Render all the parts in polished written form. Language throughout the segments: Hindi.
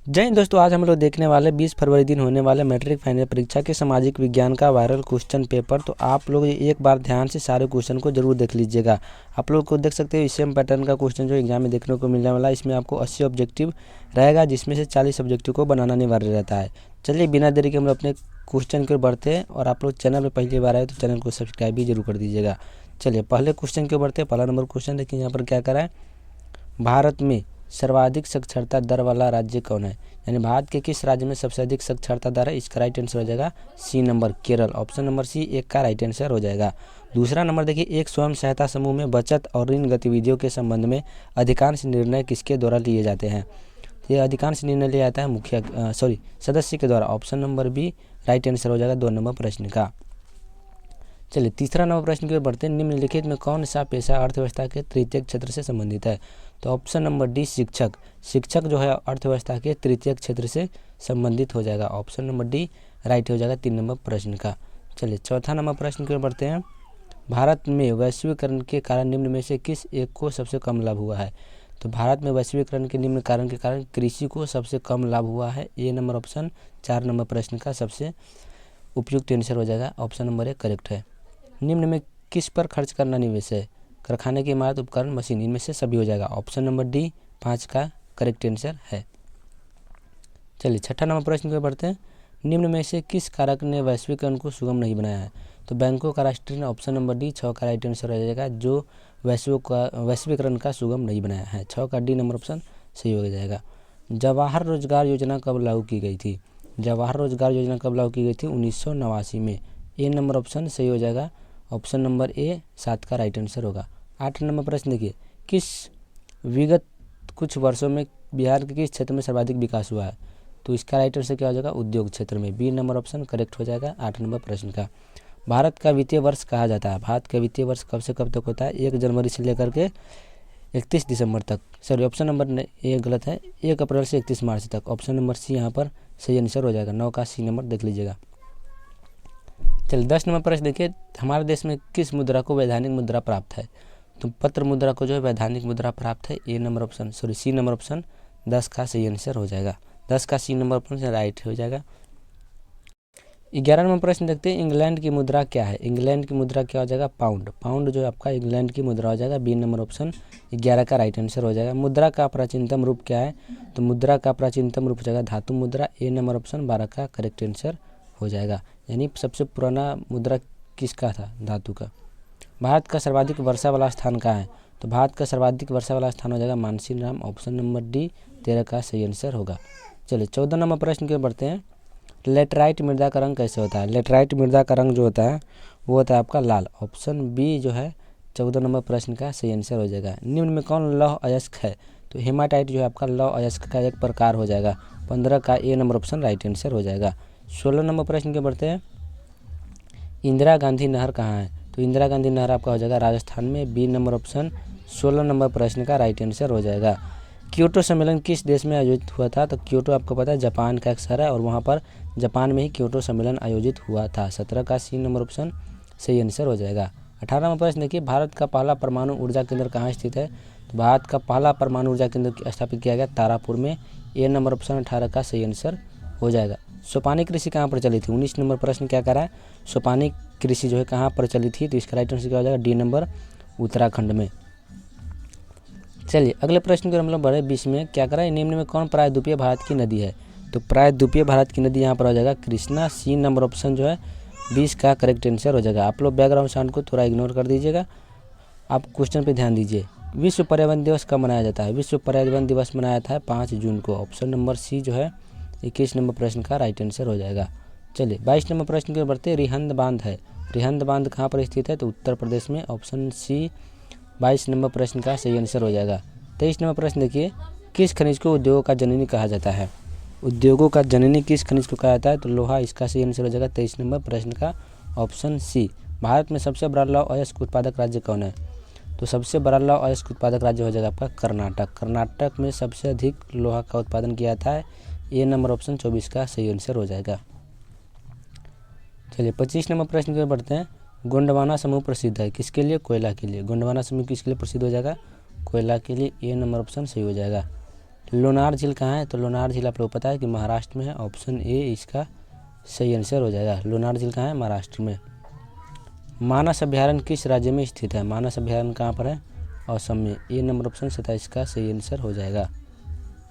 जय हिंद दोस्तों, आज हम लोग देखने वाले 20 फरवरी दिन होने वाले मैट्रिक फाइनल परीक्षा के सामाजिक विज्ञान का वायरल क्वेश्चन पेपर। तो आप लोग एक बार ध्यान से सारे क्वेश्चन को जरूर देख लीजिएगा। आप लोग को देख सकते हो सेम पैटर्न का क्वेश्चन जो एग्जाम में देखने को मिलने वाला है। इसमें आपको 80 ऑब्जेक्टिव रहेगा, जिसमें से 40 ऑब्जेक्टिव को बनाना अनिवार्य रहता है। चलिए बिना देरी के हम लोग अपने क्वेश्चन की ओर बढ़ते हैं। और आप लोग चैनल पर पहली बार आए तो चैनल को सब्सक्राइब भी जरूर कर दीजिएगा। चलिए पहले क्वेश्चन की ओर बढ़ते हैं। पहला नंबर क्वेश्चन देखिए यहाँ पर क्या करा है। भारत में सर्वाधिक साक्षरता दर वाला राज्य कौन है? यानी भारत के किस राज्य में सबसे अधिक साक्षरता दर है? इसका राइट आंसर हो जाएगा C number, Kerala. Option number C एक का राइट आंसर हो जाएगा। दूसरा नंबर देखिए, एक स्वयं सहायता समूह में बचत और ऋण गतिविधियों के संबंध में अधिकांश निर्णय किसके द्वारा लिए जाते हैं? ये अधिकांश निर्णय लिया जाता है सदस्य के द्वारा। Option number B right answer हो जाएगा 2 नंबर प्रश्न का। चलिए तीसरा नंबर प्रश्न की ओर बढ़ते हैं। निम्नलिखित में कौन सा पेशा अर्थव्यवस्था के तृतीयक क्षेत्र से संबंधित है? तो ऑप्शन नंबर डी शिक्षक। शिक्षक जो है अर्थव्यवस्था के तृतीयक क्षेत्र से संबंधित हो जाएगा। ऑप्शन नंबर डी राइट हो जाएगा 3 नंबर प्रश्न का। चलिए चौथा नंबर प्रश्न की ओर बढ़ते हैं। भारत में वैश्वीकरण के कारण निम्न में से किस एक को सबसे कम लाभ हुआ है? तो भारत में वैश्वीकरण के निम्न कारण के कारण कृषि को सबसे कम लाभ हुआ है। ए नंबर ऑप्शन 4 नंबर प्रश्न का सबसे उपयुक्त आंसर हो जाएगा। ऑप्शन नंबर ए करेक्ट है। निम्न में किस पर खर्च करना निवेश है? कारखाने की इमारत, उपकरण, मशीन, इनमें से सभी हो जाएगा। ऑप्शन नंबर डी 5 का करेक्ट आंसर है। चलिए छठा नंबर प्रश्न पे बढ़ते हैं। निम्न में से किस कारक ने वैश्वीकरण को सुगम नहीं बनाया है? तो बैंकों का राष्ट्रीय। ऑप्शन नंबर डी 6 का राइट आंसर हो जाएगा, जो वैश्वीकरण का सुगम नहीं बनाया है। 6 का डी नंबर ऑप्शन सही हो जाएगा। जवाहर रोजगार योजना कब लागू की गई थी? जवाहर रोजगार योजना कब लागू की गई थी? 1989 में। ए नंबर ऑप्शन सही हो जाएगा। ऑप्शन नंबर ए 7 का राइट आंसर होगा। 8 नंबर प्रश्न देखिए, किस विगत कुछ वर्षों में बिहार के किस क्षेत्र में सर्वाधिक विकास हुआ है? तो इसका राइट आंसर क्या हो जाएगा? उद्योग क्षेत्र में। बी नंबर ऑप्शन करेक्ट हो जाएगा 8 नंबर प्रश्न का। भारत का वित्तीय वर्ष कहा जाता है। भारत का वित्तीय वर्ष कब से कब तक होता है? 1 जनवरी से लेकर के 31 दिसंबर तक। सॉरी, ऑप्शन नंबर ए गलत है, 1 अप्रैल से 31 मार्च तक। ऑप्शन नंबर सी यहाँ पर सही आंसर हो जाएगा। 9 का सी नंबर देख लीजिएगा। चलिए 10 नंबर प्रश्न देखिए, हमारे देश में किस मुद्रा को वैधानिक मुद्रा प्राप्त है? तो पत्र मुद्रा को जो है वैधानिक मुद्रा प्राप्त है। सी नंबर ऑप्शन 10 का सही आंसर हो जाएगा। 10 का सी नंबर ऑप्शन राइट हो जाएगा। 11 नंबर प्रश्न देखते हैं, इंग्लैंड की मुद्रा क्या है? इंग्लैंड की मुद्रा क्या हो जाएगा? पाउंड। पाउंड जो आपका इंग्लैंड की मुद्रा हो जाएगा। बी नंबर ऑप्शन 11 का राइट आंसर हो जाएगा। मुद्रा का प्राचीनतम रूप क्या है? तो मुद्रा का प्राचीनतम रूप हो जाएगा धातु मुद्रा। ए नंबर ऑप्शन 12 का करेक्ट आंसर हो जाएगा। यानी सबसे पुराना मुद्रा किसका था? धातु का। भारत का सर्वाधिक वर्षा वाला स्थान कहाँ है? तो भारत का सर्वाधिक वर्षा वाला स्थान हो जाएगा मानसीराम। ऑप्शन नंबर डी 13 का सही आंसर होगा। चलिए 14 नंबर प्रश्न की ओर बढ़ते हैं। लेटराइट मृदा का रंग कैसे होता है? लेटराइट मृदा का रंग जो होता है वो होता है आपका लाल। ऑप्शन बी जो है 14 नंबर प्रश्न का सही आंसर हो जाएगा। निम्न में कौन लौह अयस्क है? तो हेमाटाइट जो है आपका लौह अयस्क का एक प्रकार हो जाएगा। 15 का ए नंबर ऑप्शन राइट आंसर हो जाएगा। 16 नंबर प्रश्न के बढ़ते हैं। इंदिरा गांधी नहर कहाँ है? तो इंदिरा गांधी नहर आपका हो जाएगा राजस्थान में। बी नंबर ऑप्शन 16 नंबर प्रश्न का राइट आंसर हो जाएगा। क्योटो सम्मेलन किस देश में आयोजित हुआ था? तो क्योटो आपको पता है जापान का एक शहर है, और वहाँ पर जापान में ही क्योटो सम्मेलन आयोजित हुआ था। 17 का सी नंबर ऑप्शन सही आंसर हो जाएगा। 18 नंबर प्रश्न देखिए, भारत का पहला परमाणु ऊर्जा केंद्र कहाँ स्थित है? तो भारत का पहला परमाणु ऊर्जा केंद्र स्थापित किया गया तारापुर में। ए नंबर ऑप्शन 18 का सही आंसर हो जाएगा। सोपानी कृषि कहाँ प्रचलित थी? 19 नंबर प्रश्न क्या कर रहा है? सोपानी कृषि जो है कहाँ प्रचलित थी? तो इसका राइट आंसर क्या हो जाएगा? डी नंबर उत्तराखंड में। चलिए अगले प्रश्न को हम लोग बढ़े 20 में। क्या करा है? निम्न में कौन प्रायद्वीपीय भारत की नदी है? तो प्रायद्वीपीय भारत की नदी यहाँ पर हो जाएगा कृष्णा। सी नंबर ऑप्शन जो है 20 का करेक्ट आंसर हो जाएगा। आप लोग बैकग्राउंड साउंड को थोड़ा इग्नोर कर दीजिएगा, आप क्वेश्चन पे ध्यान दीजिए। विश्व पर्यावरण दिवस कब मनाया जाता है? विश्व पर्यावरण दिवस मनाया था 5 जून को। ऑप्शन नंबर सी जो है 21 नंबर प्रश्न का राइट आंसर हो जाएगा। चलिए 22 नंबर प्रश्न की ओर बढ़ते। रिहंद बांध है, रिहंद बांध कहाँ पर स्थित है? तो उत्तर प्रदेश में। ऑप्शन सी 22 नंबर प्रश्न का सही आंसर हो जाएगा। 23 नंबर प्रश्न देखिए, किस खनिज को उद्योगों का जननी कहा जाता है? उद्योगों का जननी किस खनिज को कहा जाता है? तो लोहा इसका सही आंसर हो जाएगा 23 नंबर प्रश्न का। Option C. भारत में सबसे बड़ा लौह अयस्क उत्पादक राज्य कौन है? तो सबसे बड़ा लौह अयस्क उत्पादक राज्य हो जाएगा आपका कर्नाटक। कर्नाटक में सबसे अधिक लोहा का उत्पादन किया जाता है। ए नंबर ऑप्शन 24 का सही आंसर हो जाएगा। चलिए 25 नंबर प्रश्न की ओर बढ़ते हैं। गोंडवाना समूह प्रसिद्ध है किसके लिए? कोयला के लिए। गोंडवाना समूह किसके लिए प्रसिद्ध हो जाएगा? कोयला के लिए। ए नंबर ऑप्शन सही हो जाएगा। लोनार झील कहाँ है? तो लोनार झील आप लोग पता है कि महाराष्ट्र में है। ऑप्शन ए इसका सही आंसर हो जाएगा। लोनार झील कहाँ है? महाराष्ट्र में। मानस अभ्यारण्य किस राज्य में स्थित है? मानस अभ्यारण्य कहाँ पर है? असम में। ए नंबर ऑप्शन 27 का सही आंसर हो जाएगा।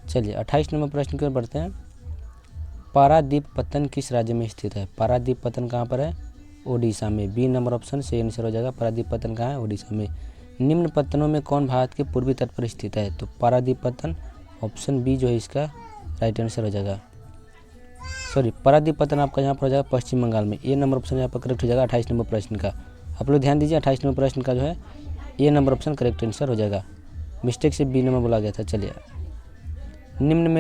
चलिए 28 नंबर प्रश्न की ओर बढ़ते हैं। पारादीप पत्तन किस राज्य में स्थित है? पारादीप पत्तन कहाँ पर है? ओडिशा में। बी नंबर ऑप्शन सही आंसर हो जाएगा। पारादीप पत्तन कहाँ है? ओडिशा में। निम्न पत्तनों में कौन भारत के पूर्वी तट पर स्थित है? तो पारादीप पत्तन ऑप्शन बी जो है इसका राइट आंसर हो जाएगा। सॉरी, पारादीप पत्तन आपका यहाँ पर हो जाएगा पश्चिम बंगाल में। ए नंबर ऑप्शन यहाँ पर करेक्ट हो जाएगा 28 नंबर प्रश्न का। आप लोग ध्यान दीजिए 28 नंबर प्रश्न का जो है ए नंबर ऑप्शन करेक्ट आंसर हो जाएगा। मिस्टेक से बी नंबर बोला गया था। चलिए निम्न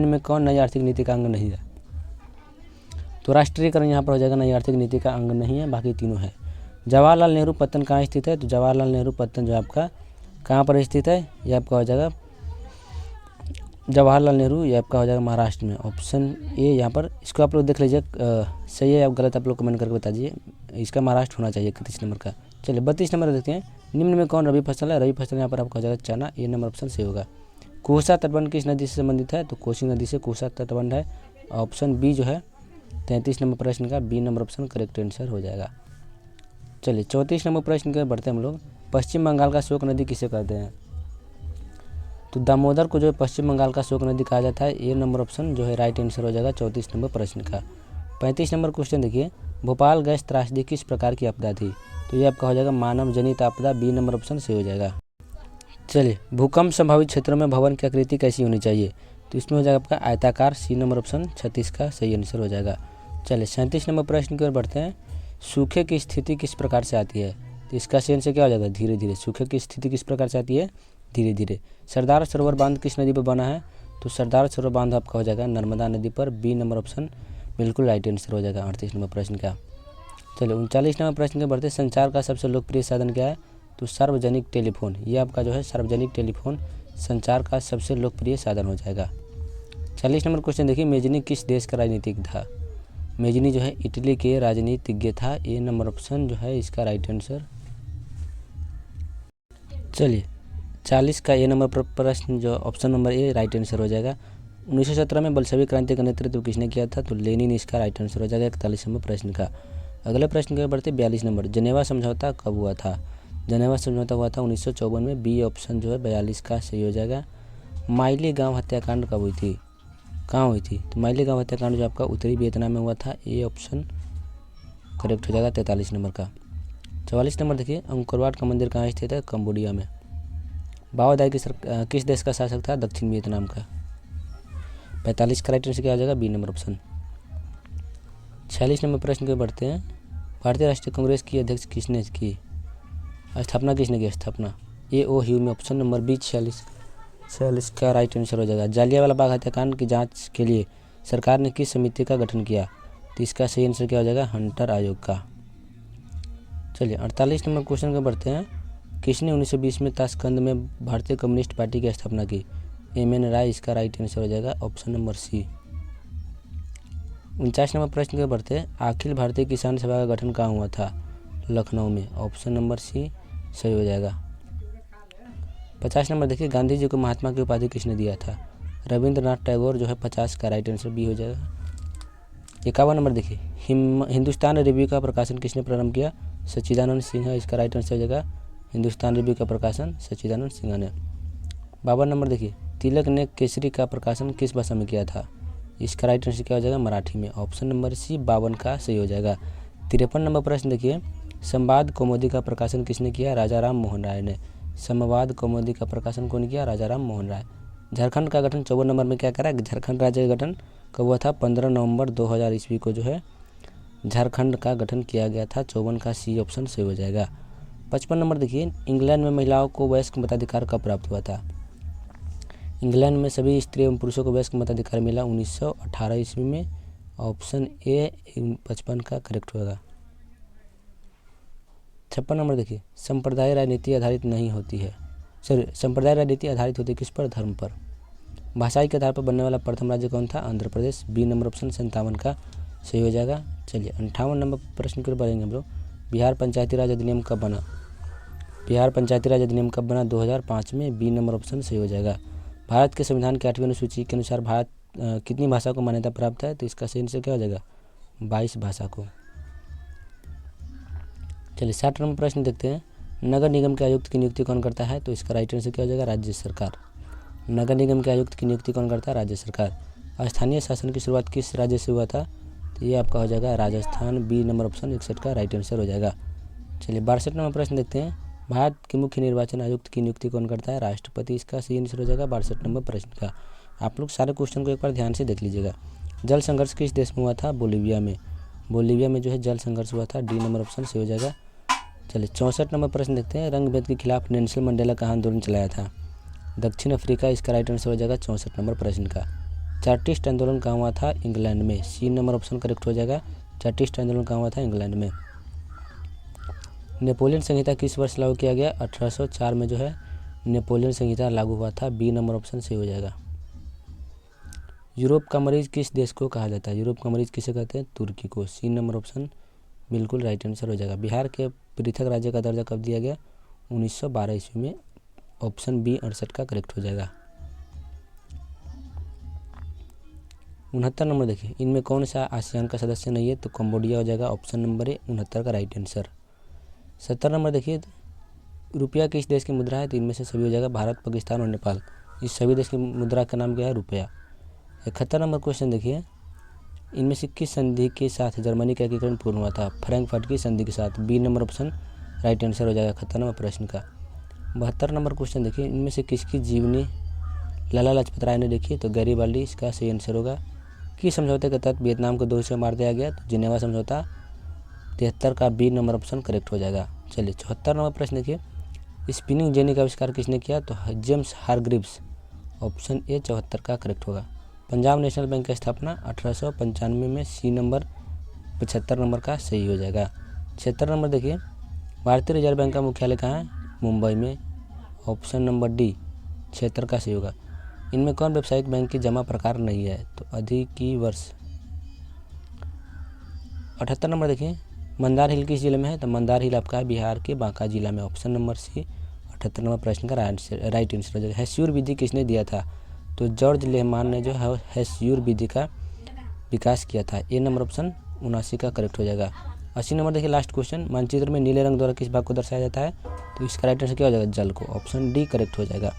में कौन नई आर्थिक नीति का अंग नहीं है? तो राष्ट्रीयकरण यहाँ पर हो जाएगा नई आर्थिक नीति का अंग नहीं है, बाकी तीनों है। जवाहरलाल नेहरू पत्तन कहाँ स्थित है? तो जवाहरलाल नेहरू पत्तन जो आपका कहाँ पर स्थित है? ये आपका हो जाएगा जवाहरलाल नेहरू, ये आपका हो जाएगा महाराष्ट्र में। ऑप्शन ए यहाँ पर, इसको आप लोग देख लीजिए सही है या गलत आप लोग कमेंट करके बता दीजिए। इसका महाराष्ट्र होना चाहिए 31 नंबर का। चलिए 32 नंबर देखते हैं। निम्न में कौन रबी फसल है? रबी फसल यहाँ पर आपका हो जाएगा चना। ए नंबर ऑप्शन सही होगा। कोसा तटबंध किस नदी से संबंधित है? तो कोसी नदी से कोसा तटबंध है। ऑप्शन बी जो है 33 नंबर प्रश्न का B number option correct answer हो जाएगा। चलिए 34 नंबर प्रश्न के बढ़ते हैं हम लोग। पश्चिम बंगाल का शोक नदी किसे कहते हैं? तो दामोदर को जो है पश्चिम बंगाल का शोक नदी कहा जाता है। ए नंबर ऑप्शन जो है राइट आंसर हो जाएगा 34 नंबर प्रश्न का। 35 नंबर क्वेश्चन देखिए। भोपाल गैस त्रासदी किस प्रकार की आपदा थी? तो ये आपका हो जाएगा मानव जनित आपदा। बी नंबर ऑप्शन सही हो जाएगा। चलिए भूकंप संभावित क्षेत्रों में भवन की आकृति कैसी होनी चाहिए? तो इसमें हो जाएगा आपका आयताकार। सी नंबर ऑप्शन 36 का सही आंसर हो जाएगा। चलिए 37 नंबर प्रश्न की ओर बढ़ते हैं। सूखे की स्थिति किस प्रकार से आती है? तो इसका सही आंसर क्या हो जाएगा? धीरे धीरे। सूखे की स्थिति किस प्रकार से आती है? धीरे धीरे। सरदार सरोवर बांध किस नदी पर बना है? तो सरदार सरोवर बांध आपका हो जाएगा नर्मदा नदी पर। बी नंबर ऑप्शन बिल्कुल राइट आंसर हो जाएगा 38 नंबर प्रश्न का। चलिए 39 नंबर प्रश्न के बढ़ते। संचार का सबसे लोकप्रिय साधन क्या है? तो सार्वजनिक टेलीफोन। ये आपका जो है सार्वजनिक टेलीफोन संचार का सबसे लोकप्रिय साधन हो जाएगा। 40 नंबर क्वेश्चन देखिए। मेजनी किस देश का राजनीतिक था? मेजनी जो है इटली के राजनीतिज्ञ था। ए नंबर ऑप्शन जो है इसका राइट आंसर। चलिए 40 का ए नंबर प्रश्न जो option number A right answer हो जाएगा। 1917 में बल्शेविक क्रांति का नेतृत्व किसने किया था? तो लेनिन इसका राइट आंसर हो जाएगा 41 नंबर प्रश्न का। अगले प्रश्न के बढ़ते 42 नंबर। जनेवा समझौता कब हुआ था? जनेवा समझौता हुआ था 1954 में। बी ऑप्शन जो है 42 का सही हो जाएगा। माइली गांव हत्याकांड कब हुई थी? कहाँ हुई थी? तो माइली गांव हत्याकांड जो आपका उत्तरी वियतनाम में हुआ था। ए ऑप्शन करेक्ट हो जाएगा 43 नंबर का। 44 नंबर देखिए। अंकोरवाट का मंदिर कहाँ स्थित है? कंबोडिया में। बाओ दाई किस देश का शासक था? दक्षिण वियतनाम का। 45 का राइट आंसर क्या हो जाएगा? B number option. 46 नंबर प्रश्न के बढ़ते हैं। भारतीय राष्ट्रीय कांग्रेस की अध्यक्ष किसने की? स्थापना किसने की? स्थापना ए ओ ह्यू में। ऑप्शन नंबर बी 46 का राइट आंसर हो जाएगा। जालियांवाला बाग हत्याकांड की जांच के लिए सरकार ने किस समिति का गठन किया? तो इसका सही आंसर क्या हो जाएगा? हंटर आयोग का। चलिए 48 नंबर क्वेश्चन के बढ़ते हैं। किसने 1920 में ताशकंद में भारतीय कम्युनिस्ट पार्टी की स्थापना की? एम.एन. राय इसका राइट आंसर हो जाएगा। ऑप्शन नंबर सी। 49 नंबर प्रश्न के बढ़ते हैं। अखिल भारतीय किसान सभा का गठन कहाँ हुआ था? लखनऊ में। ऑप्शन नंबर सी सही हो जाएगा। 50 नंबर देखिए। गांधी जी को महात्मा की उपाधि किसने दिया था? रविंद्रनाथ टैगोर जो है 50 का राइट आंसर बी हो जाएगा। 51 नंबर देखिए। हिंदुस्तान रिव्यू का प्रकाशन किसने प्रारंभ किया? सच्चिदानंद सिन्हा इसका राइट आंसर हो जाएगा। हिंदुस्तान रिव्यू का प्रकाशन सच्चिदानंद सिन्हा ने। 52 नंबर देखिए। तिलक ने केसरी का प्रकाशन किस भाषा में किया था? इसका राइट आंसर क्या हो जाएगा? मराठी में। ऑप्शन नंबर सी 52 का सही हो जाएगा। 53 नंबर प्रश्न देखिए। संवाद कौमुदी का प्रकाशन किसने किया? राजा राम मोहन राय ने। संवाद कौमुदी का प्रकाशन कौन किया? राजा राम मोहन राय। झारखंड का गठन 54 नंबर में क्या करा? झारखंड राज्य का गठन कब हुआ था? 15 नवंबर 2000 ईस्वी को जो है झारखंड का गठन किया गया था। 54 का सी ऑप्शन सही हो जाएगा। 55 नंबर देखिए। इंग्लैंड में महिलाओं को वयस्क मताधिकार कब प्राप्त हुआ था? इंग्लैंड में सभी स्त्री एवं पुरुषों को वयस्क मताधिकार मिला 1918 ईस्वी में। ऑप्शन ए 55 का करेक्ट होगा। 56 नंबर देखिए। संप्रदाय राजनीति आधारित नहीं होती है, संप्रदाय राजनीति आधारित होती है किस पर? धर्म पर। भाषाई के आधार पर बनने वाला प्रथम राज्य कौन था? Andhra Pradesh. B number option 57 का सही हो जाएगा। चलिए 58 नंबर प्रश्न की ओर बढ़ेंगे हम लोग। बिहार पंचायती राज अधिनियम कब बना? बिहार पंचायती राज अधिनियम कब बना? 2005 में। बी नंबर ऑप्शन सही हो जाएगा। भारत के संविधान की 8वीं अनुसूची के अनुसार भारत कितनी भाषा को मान्यता प्राप्त है, तो इसका सही आंसर क्या हो जाएगा, 22 भाषा को। चलिए 60 नंबर प्रश्न देखते हैं। नगर निगम के आयुक्त की नियुक्ति कौन करता है, तो इसका राइट आंसर क्या हो जाएगा, राज्य सरकार। नगर निगम के आयुक्त की नियुक्ति कौन करता है, राज्य सरकार। स्थानीय शासन की शुरुआत किस राज्य से हुआ था, तो ये आपका हो जाएगा राजस्थान, बी नंबर ऑप्शन 61 का राइट आंसर हो जाएगा। चलिए 62 नंबर प्रश्न देखते हैं। भारत के मुख्य निर्वाचन आयुक्त की नियुक्ति कौन करता है, राष्ट्रपति। इसका सही आंसर हो जाएगा 62 नंबर प्रश्न का। आप लोग सारे क्वेश्चन को एक बार ध्यान से देख लीजिएगा। जल संघर्ष किस देश में हुआ था, बोलीविया में। बोलीविया में जो है जल संघर्ष हुआ था, डी नंबर ऑप्शन से हो जाएगा। चलिए 64 नंबर प्रश्न देखते हैं। रंग भेद के खिलाफ नेल्सन मंडेला का आंदोलन चलाया था, दक्षिण अफ्रीका। इसका राइट आंसर हो जाएगा 64 नंबर प्रश्न का। चार्टिस्ट आंदोलन कहाँ हुआ था, इंग्लैंड में। सी नंबर ऑप्शन करेक्ट हो जाएगा। चार्टिस्ट आंदोलन कहाँ हुआ था, इंग्लैंड में। नेपोलियन संहिता किस वर्ष लागू किया गया, 1804 में जो है नेपोलियन संहिता लागू हुआ था, बी नंबर ऑप्शन से हो जाएगा। यूरोप का मरीज किस देश को कहा जाता है, यूरोप का मरीज किसे कहते हैं, तुर्की को। सी नंबर ऑप्शन बिल्कुल राइट आंसर हो जाएगा। बिहार के पृथक राज्य का दर्जा कब दिया गया, 1912 ईस्वी में। ऑप्शन बी 68 का करेक्ट हो जाएगा। 69 नंबर देखिए, इनमें कौन सा आसियान का सदस्य नहीं है, तो कंबोडिया हो जाएगा। ऑप्शन नंबर ए 69 का राइट आंसर। 70 नंबर देखिए, रुपया किस देश की मुद्रा है, तो इनमें से सभी हो जाएगा भारत, पाकिस्तान और नेपाल। इस सभी देश की मुद्रा का नाम क्या है, रुपया। 71 नंबर क्वेश्चन देखिए, इनमें से किस संधि के साथ जर्मनी का एकीकरण पूर्ण हुआ था, फ्रैंकफर्ट की संधि के साथ। B number option right answer हो जाएगा 71 नंबर प्रश्न का। 72 नंबर क्वेश्चन देखिए, इनमें से किसकी जीवनी लाला लाजपत राय ने लिखी, तो गैरीबाल्डी इसका सही आंसर होगा। किस समझौते के तहत वियतनाम को 2 हिस्सों में बांट दिया गया, तो जिनेवा समझौता। 73 का बी नंबर ऑप्शन करेक्ट हो जाएगा। चलिए 74 नंबर प्रश्न देखिए, स्पिनिंग जेनी का आविष्कार किसने किया, तो जेम्स हारग्रीव्स। ऑप्शन ए 74 का करेक्ट होगा। पंजाब नेशनल बैंक की स्थापना 1895 में, सी नंबर 75 नंबर का सही हो जाएगा। 76 नंबर देखिए, भारतीय रिजर्व बैंक का मुख्यालय कहाँ है, मुंबई में। ऑप्शन नंबर डी 76 का सही होगा। इनमें कौन व्यावसायिक बैंक की जमा प्रकार नहीं है, तो अधिकी वर्ष। 78 नंबर देखिए, मंदार हिल किस जिले में है, तो मंदार हिल आपका है बिहार के बांका जिला में। ऑप्शन नंबर सी 78 नंबर प्रश्न का राइट आंसर हो जाएगा। हेस्यूर विधि किसने दिया था, तो जॉर्ज लेहमान ने जो है हेस्यूर विधि का विकास किया था। ए नंबर ऑप्शन 79 का करेक्ट हो जाएगा। 80 नंबर देखिए लास्ट क्वेश्चन, मानचित्र में नीले रंग द्वारा किस भाग को दर्शाया जाता है, तो इसका राइट आंसर क्या हो जाएगा, जल को। ऑप्शन डी करेक्ट हो जाएगा।